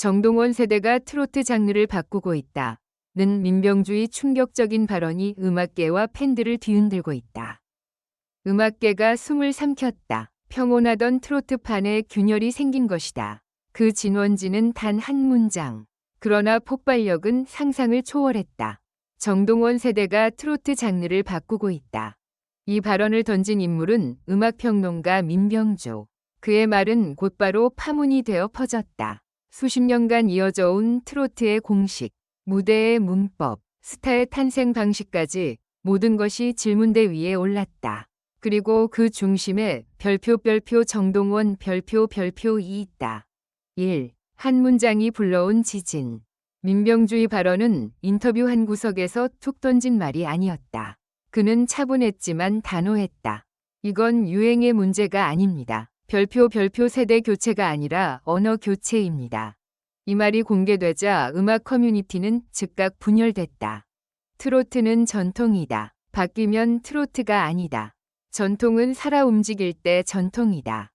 정동원 세대가 트로트 장르를 바꾸고 있다. 는 민병주의 충격적인 발언이 음악계와 팬들을 뒤흔들고 있다. 음악계가 숨을 삼켰다. 평온하던 트로트판에 균열이 생긴 것이다. 그 진원지는 단 한 문장. 그러나 폭발력은 상상을 초월했다. 정동원 세대가 트로트 장르를 바꾸고 있다. 이 발언을 던진 인물은 음악평론가 민병주. 그의 말은 곧바로 파문이 되어 퍼졌다. 수십 년간 이어져 온 트로트의 공식, 무대의 문법, 스타의 탄생 방식까지 모든 것이 질문대 위에 올랐다. 그리고 그 중심에 별표 정동원 별표 2이 있다. 1. 한 문장이 불러온 지진. 민병주의 발언은 인터뷰 한 구석에서 툭 던진 말이 아니었다. 그는 차분했지만 단호했다. 이건 유행의 문제가 아닙니다. 별표 세대 교체가 아니라 언어 교체입니다. 이 말이 공개되자 음악 커뮤니티는 즉각 분열됐다. 트로트는 전통이다. 바뀌면 트로트가 아니다. 전통은 살아 움직일 때 전통이다.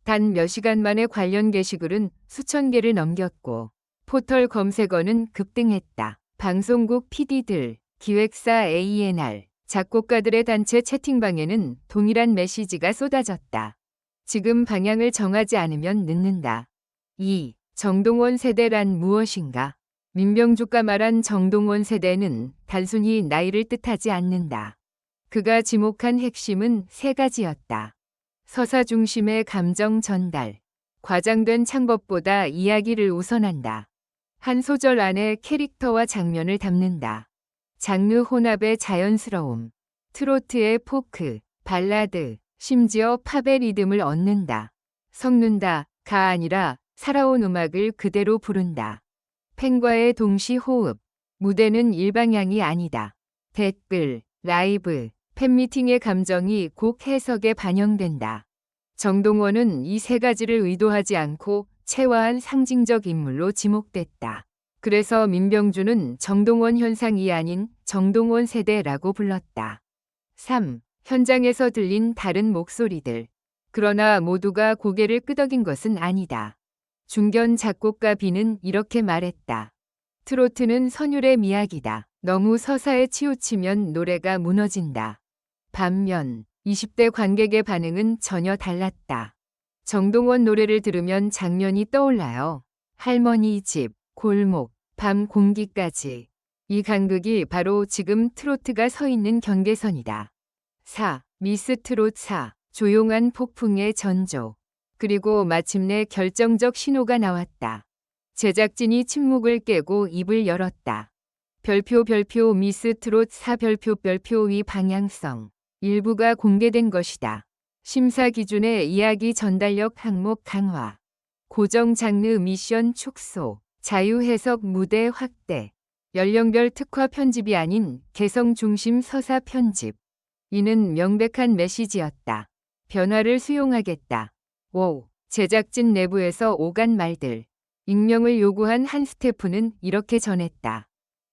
단 몇 시간 만에 관련 게시글은 수천 개를 넘겼고 포털 검색어는 급등했다. 방송국 PD들, 기획사 A&R, 작곡가들의 단체 채팅방에는 동일한 메시지가 쏟아졌다. 지금 방향을 정하지 않으면 늦는다. 2. 정동원 세대란 무엇인가? 민병주가 말한 정동원 세대는 단순히 나이를 뜻하지 않는다. 그가 지목한 핵심은 세 가지였다. 서사 중심의 감정 전달. 과장된 창법보다 이야기를 우선한다. 한 소절 안에 캐릭터와 장면을 담는다. 장르 혼합의 자연스러움. 트로트의 포크, 발라드, 심지어 팝의 리듬을 얻는다. 섞는다가 아니라 살아온 음악을 그대로 부른다. 팬과의 동시 호흡. 무대는 일방향이 아니다. 댓글, 라이브, 팬미팅의 감정이 곡 해석에 반영된다. 정동원은 이 세 가지를 의도하지 않고 체화한 상징적 인물로 지목됐다. 그래서 민병주는 정동원 현상이 아닌 정동원 세대라고 불렀다. 3. 현장에서 들린 다른 목소리들. 그러나 모두가 고개를 끄덕인 것은 아니다. 중견 작곡가 B는 이렇게 말했다. 트로트는 선율의 미학이다. 너무 서사에 치우치면 노래가 무너진다. 반면 20대 관객의 반응은 전혀 달랐다. 정동원 노래를 들으면 장면이 떠올라요. 할머니 집, 골목, 밤 공기까지. 이 간극이 바로 지금 트로트가 서 있는 경계선이다. 4. 미스 트롯 4. 조용한 폭풍의 전조. 그리고 마침내 결정적 신호가 나왔다. 제작진이 침묵을 깨고 입을 열었다. 별표 미스 트롯 4 별표 위 방향성. 일부가 공개된 것이다. 심사 기준의 이야기 전달력 항목 강화. 고정 장르 미션 축소. 자유 해석 무대 확대. 연령별 특화 편집이 아닌 개성 중심 서사 편집. 이는 명백한 메시지였다. 변화를 수용하겠다. 5. 제작진 내부에서 오간 말들. 익명을 요구한 한 스태프는 이렇게 전했다.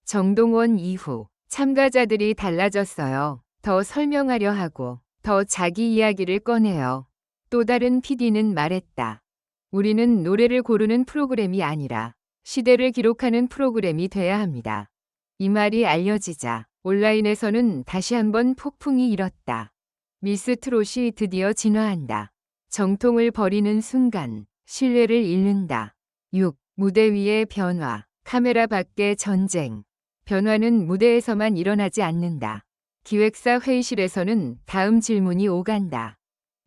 정동원 이후 참가자들이 달라졌어요. 더 설명하려 하고 더 자기 이야기를 꺼내요. 또 다른 PD는 말했다. 우리는 노래를 고르는 프로그램이 아니라 시대를 기록하는 프로그램이 돼야 합니다. 이 말이 알려지자 온라인에서는 다시 한번 폭풍이 일었다. 미스 트롯이 드디어 진화한다. 정통을 버리는 순간 신뢰를 잃는다. 6. 무대 위의 변화. 카메라 밖의 전쟁. 변화는 무대에서만 일어나지 않는다. 기획사 회의실에서는 다음 질문이 오간다.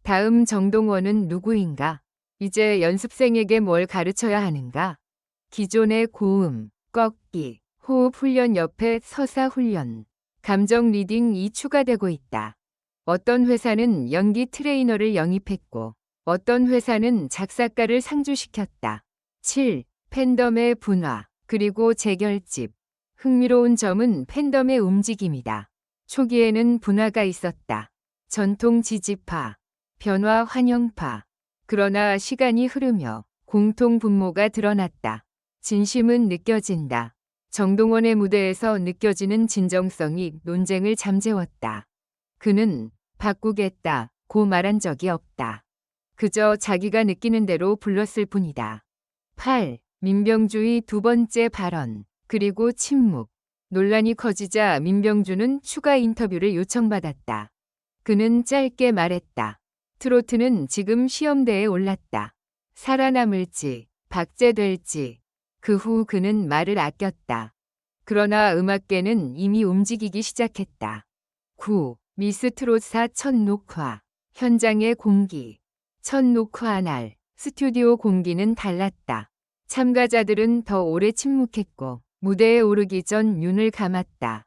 다음 정동원은 누구인가? 이제 연습생에게 뭘 가르쳐야 하는가? 기존의 고음, 꺾기, 호흡 훈련 옆에 서사 훈련, 감정 리딩이 추가되고 있다. 어떤 회사는 연기 트레이너를 영입했고 어떤 회사는 작사가를 상주시켰다. 7. 팬덤의 분화, 그리고 재결집. 흥미로운 점은 팬덤의 움직임이다. 초기에는 분화가 있었다. 전통 지지파, 변화 환영파. 그러나 시간이 흐르며 공통 분모가 드러났다. 진심은 느껴진다. 정동원의 무대에서 느껴지는 진정성이 논쟁을 잠재웠다. 그는 바꾸겠다고 말한 적이 없다. 그저 자기가 느끼는 대로 불렀을 뿐이다. 8. 민병주의 두 번째 발언, 그리고 침묵. 논란이 커지자 민병주는 추가 인터뷰를 요청받았다. 그는 짧게 말했다. 트로트는 지금 시험대에 올랐다. 살아남을지, 박제될지. 그 후 그는 말을 아꼈다. 그러나 음악계는 이미 움직이기 시작했다. 9. 미스 트롯사 첫 녹화. 현장의 공기. 첫 녹화 날, 스튜디오 공기는 달랐다. 참가자들은 더 오래 침묵했고, 무대에 오르기 전 눈을 감았다.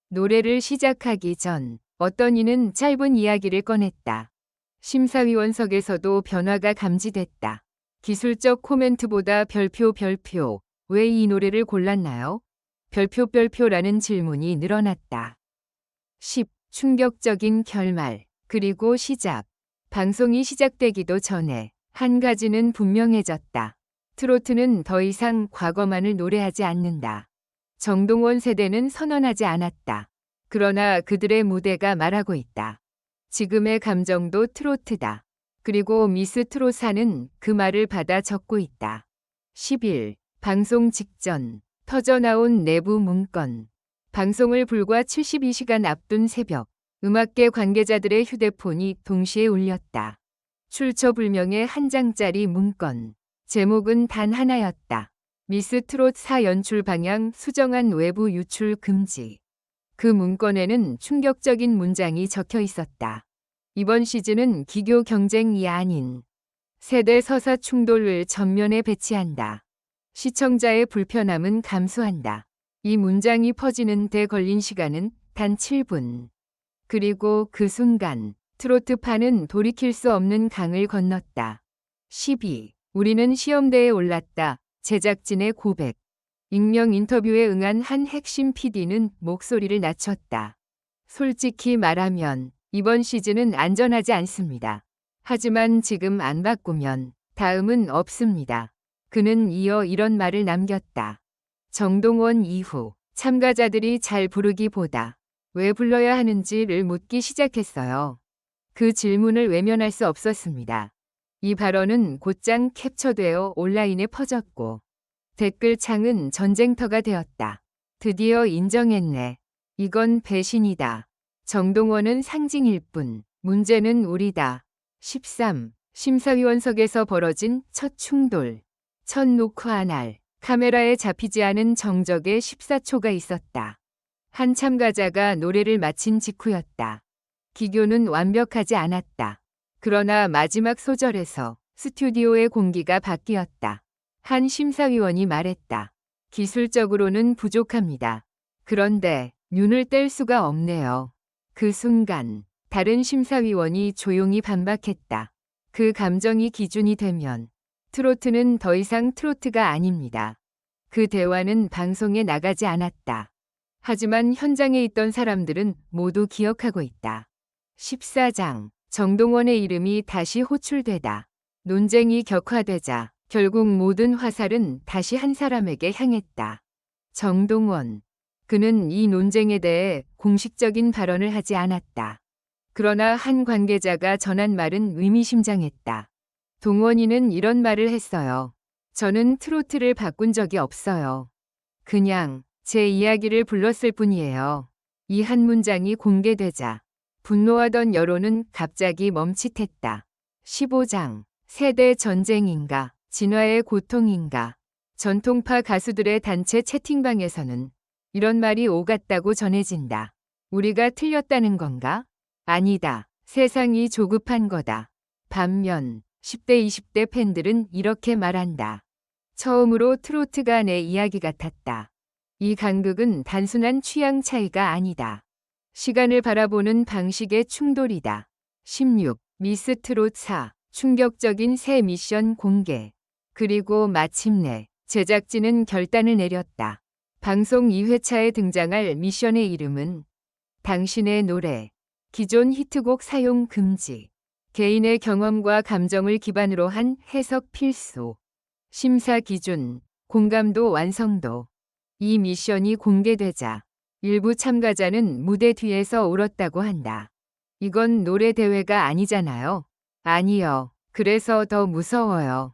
노래를 시작하기 전, 어떤 이는 짧은 이야기를 꺼냈다. 심사위원석에서도 변화가 감지됐다. 기술적 코멘트보다 별표. 왜 이 노래를 골랐나요? 별표라는 질문이 늘어났다. 10. 충격적인 결말, 그리고 시작. 방송이 시작되기도 전에 한 가지는 분명해졌다. 트로트는 더 이상 과거만을 노래하지 않는다. 정동원 세대는 선언하지 않았다. 그러나 그들의 무대가 말하고 있다. 지금의 감정도 트로트다. 그리고 미스 트롯사는 그 말을 받아 적고 있다. 11. 방송 직전 터져나온 내부 문건. 방송을 불과 72시간 앞둔 새벽, 음악계 관계자들의 휴대폰이 동시에 울렸다. 출처불명의 한 장짜리 문건. 제목은 단 하나였다. 미스 트롯 4 연출 방향 수정안 외부 유출 금지. 그 문건에는 충격적인 문장이 적혀 있었다. 이번 시즌은 기교 경쟁이 아닌 세대 서사 충돌을 전면에 배치한다. 시청자의 불편함은 감수한다. 이 문장이 퍼지는 데 걸린 시간은 단 7분. 그리고 그 순간 트로트파는 돌이킬 수 없는 강을 건넜다. 12. 우리는 시험대에 올랐다. 제작진의 고백. 익명 인터뷰에 응한 한 핵심 PD는 목소리를 낮췄다. 솔직히 말하면 이번 시즌은 안전하지 않습니다. 하지만 지금 안 바꾸면 다음은 없습니다. 그는 이어 이런 말을 남겼다. 정동원 이후 참가자들이 잘 부르기보다 왜 불러야 하는지를 묻기 시작했어요. 그 질문을 외면할 수 없었습니다. 이 발언은 곧장 캡처되어 온라인에 퍼졌고 댓글창은 전쟁터가 되었다. 드디어 인정했네. 이건 배신이다. 정동원은 상징일 뿐 문제는 우리다. 13. 심사위원석에서 벌어진 첫 충돌. 첫 녹화 날 카메라에 잡히지 않은 정적의 14초가 있었다. 한 참가자가 노래를 마친 직후였다. 기교는 완벽하지 않았다. 그러나 마지막 소절에서 스튜디오의 공기가 바뀌었다. 한 심사위원이 말했다. 기술적으로는 부족합니다. 그런데 눈을 뗄 수가 없네요. 그 순간 다른 심사위원이 조용히 반박했다. 그 감정이 기준이 되면 트로트는 더 이상 트로트가 아닙니다. 그 대화는 방송에 나가지 않았다. 하지만 현장에 있던 사람들은 모두 기억하고 있다. 14장. 정동원의 이름이 다시 호출되다. 논쟁이 격화되자 결국 모든 화살은 다시 한 사람에게 향했다. 정동원. 그는 이 논쟁에 대해 공식적인 발언을 하지 않았다. 그러나 한 관계자가 전한 말은 의미심장했다. 동원이는 이런 말을 했어요. 저는 트로트를 바꾼 적이 없어요. 그냥 제 이야기를 불렀을 뿐이에요. 이 한 문장이 공개되자 분노하던 여론은 갑자기 멈칫했다. 15장. 세대 전쟁인가, 진화의 고통인가. 전통파 가수들의 단체 채팅방에서는 이런 말이 오갔다고 전해진다. 우리가 틀렸다는 건가? 아니다. 세상이 조급한 거다. 반면 10대, 20대 팬들은 이렇게 말한다. 처음으로 트로트가 내 이야기 같았다. 이 간극은 단순한 취향 차이가 아니다. 시간을 바라보는 방식의 충돌이다. 16. 미스 트롯 4. 충격적인 새 미션 공개. 그리고 마침내 제작진은 결단을 내렸다. 방송 2회차에 등장할 미션의 이름은 당신의 노래. 기존 히트곡 사용 금지. 개인의 경험과 감정을 기반으로 한 해석 필수. 심사 기준, 공감도 완성도. 이 미션이 공개되자 일부 참가자는 무대 뒤에서 울었다고 한다. 이건 노래 대회가 아니잖아요. 아니요. 그래서 더 무서워요.